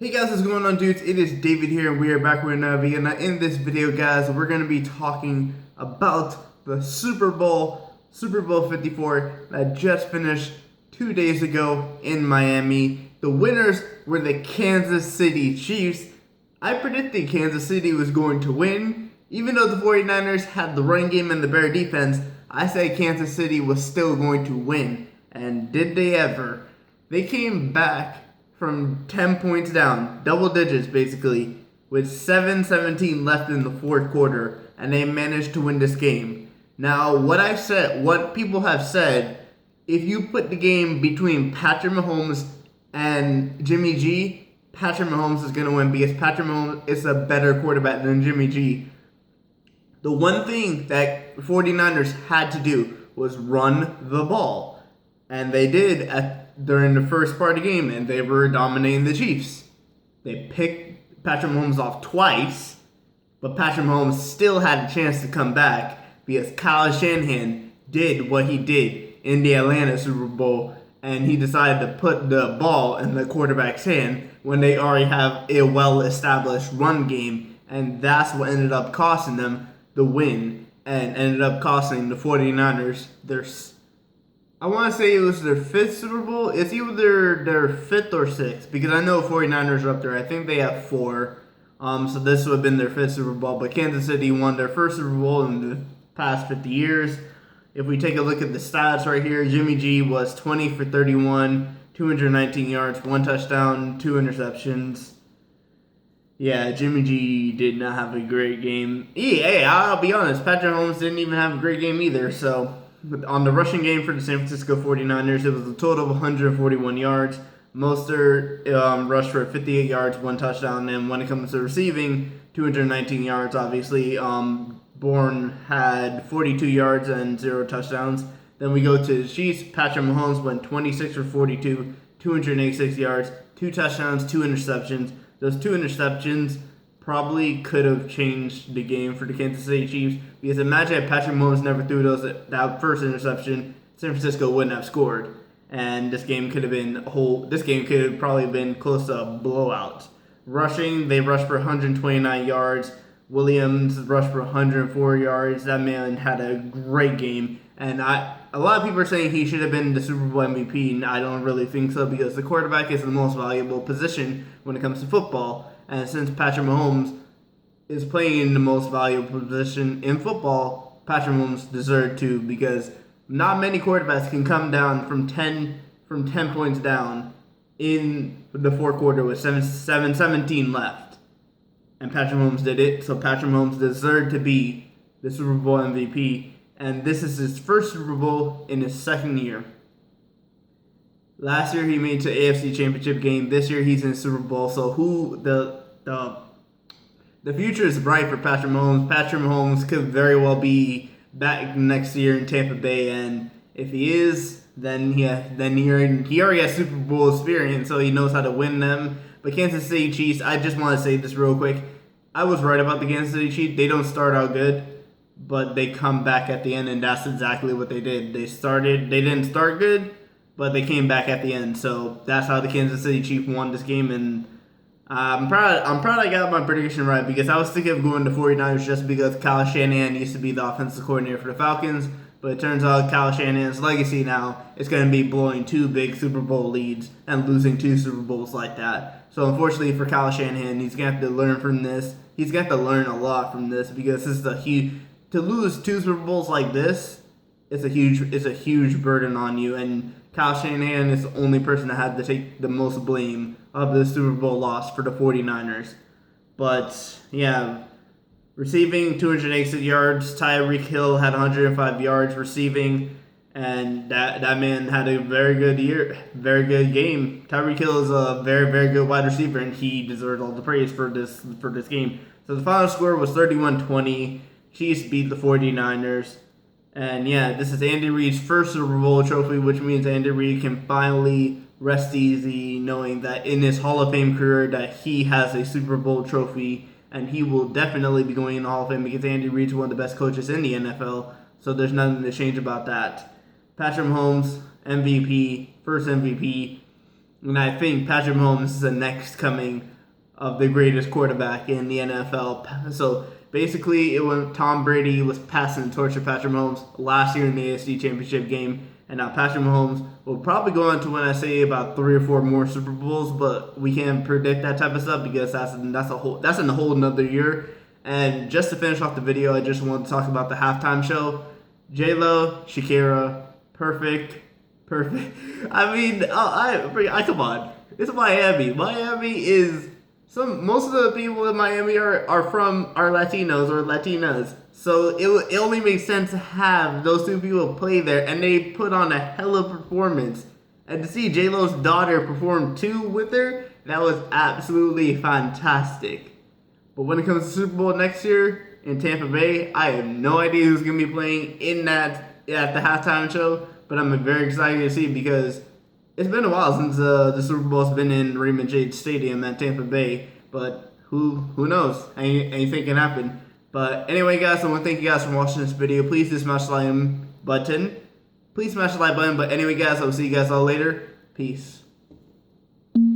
Hey guys, what's going on, dudes? It is David here, and we are back with another video. Now, in this video, guys, we're going to be talking about the Super Bowl 54 that just finished 2 days ago in Miami. The winners were the Kansas City Chiefs. I predicted Kansas City was going to win. Even though the 49ers had the run game and the better defense, I said Kansas City was still going to win. And did they ever? They came back from 10 points down, double digits basically, with 7:17 left in the fourth quarter, and they managed to win this game. Now, what people have said, if you put the game between Patrick Mahomes and Jimmy G, Patrick Mahomes is going to win because Patrick Mahomes is a better quarterback than Jimmy G. The one thing that 49ers had to do was run the ball, and they did during the first part of the game, and they were dominating the Chiefs. They picked Patrick Mahomes off twice, but Patrick Mahomes still had a chance to come back because Kyle Shanahan did what he did in the Atlanta Super Bowl, and he decided to put the ball in the quarterback's hand when they already have a well-established run game, and that's what ended up costing them the win and ended up costing the 49ers I want to say it was their fifth Super Bowl. It's either their fifth or sixth because I know 49ers are up there. I think they have 4. So this would have been their fifth Super Bowl. But Kansas City won their first Super Bowl in the past 50 years. If we take a look at the stats right here, Jimmy G was 20 for 31, 219 yards, 1 touchdown, 2 interceptions. Yeah, Jimmy G did not have a great game. Hey, I'll be honest, Patrick Mahomes didn't even have a great game either, so on the rushing game for the San Francisco 49ers, it was a total of 141 yards. Mostert rushed for 58 yards, 1 touchdown. And when it comes to receiving, 219 yards, obviously. Bourne had 42 yards and 0 touchdowns. Then we go to the Chiefs. Patrick Mahomes went 26 for 42, 286 yards, 2 touchdowns, 2 interceptions. Those 2 interceptions probably could have changed the game for the Kansas City Chiefs because imagine if Patrick Mahomes never threw that first interception, San Francisco wouldn't have scored, and this game could have probably been close to a blowout. Rushing, they rushed for 129 yards. Williams rushed for 104 yards. That man had a great game, and a lot of people are saying he should have been the Super Bowl MVP, and I don't really think so because the quarterback is the most valuable position when it comes to football. And since Patrick Mahomes is playing in the most valuable position in football, Patrick Mahomes deserved to because not many quarterbacks can come down from 10 points down in the fourth quarter with 7:17 left. And Patrick Mahomes did it, so Patrick Mahomes deserved to be the Super Bowl MVP. And this is his first Super Bowl in his second year. Last year he made it to AFC Championship game. This year he's in Super Bowl. So the future is bright for Patrick Mahomes. Patrick Mahomes could very well be back next year in Tampa Bay, and if he is, then he already has Super Bowl experience, so he knows how to win them. But Kansas City Chiefs, I just want to say this real quick. I was right about the Kansas City Chiefs. They don't start out good, but they come back at the end, and that's exactly what they did. They didn't start good, but they came back at the end. So that's how the Kansas City Chiefs won this game, and I'm proud I got my prediction right because I was thinking of going to 49ers just because Kyle Shanahan used to be the offensive coordinator for the Falcons, but it turns out Kyle Shanahan's legacy now is going to be blowing 2 big Super Bowl leads and losing 2 Super Bowls like that. So unfortunately for Kyle Shanahan, he's going to have to learn from this. He's going to have to learn a lot from this because this is to lose 2 Super Bowls like this, it's a huge burden on you, and Kyle Shanahan is the only person that had to take the most blame of the Super Bowl loss for the 49ers. But, yeah, receiving 286 yards. Tyreek Hill had 105 yards receiving, and that man had a very good game. Tyreek Hill is a very, very good wide receiver, and he deserves all the praise for this game. So the final score was 31-20. Chiefs beat the 49ers. And yeah, this is Andy Reid's first Super Bowl trophy, which means Andy Reid can finally rest easy knowing that in his Hall of Fame career that he has a Super Bowl trophy, and he will definitely be going in the Hall of Fame because Andy Reid's one of the best coaches in the NFL, so there's nothing to change about that. Patrick Mahomes, MVP, first MVP. And I think Patrick Mahomes is the next coming of the greatest quarterback in the NFL. So basically, it was Tom Brady was passing the torch to Patrick Mahomes last year in the AFC Championship game, and now Patrick Mahomes will probably go on to win, I say, about 3 or 4 more Super Bowls, but we can't predict that type of stuff because that's in a whole another year. And just to finish off the video, I just want to talk about the halftime show. J-Lo, Shakira, perfect. I mean, I come on. It's Miami. Miami is most of the people in Miami are Latinos or Latinas. So it only makes sense to have those two people play there, and they put on a hella performance. And to see J-Lo's daughter perform too with her, that was absolutely fantastic. But when it comes to Super Bowl next year in Tampa Bay, I have no idea who's going to be playing at the halftime show. But I'm very excited to see because it's been a while since the Super Bowl's been in Raymond James Stadium at Tampa Bay. But who knows? Anything can happen. But anyway, guys, I want to thank you guys for watching this video. Please do smash the like button. But anyway, guys, I'll see you guys all later. Peace.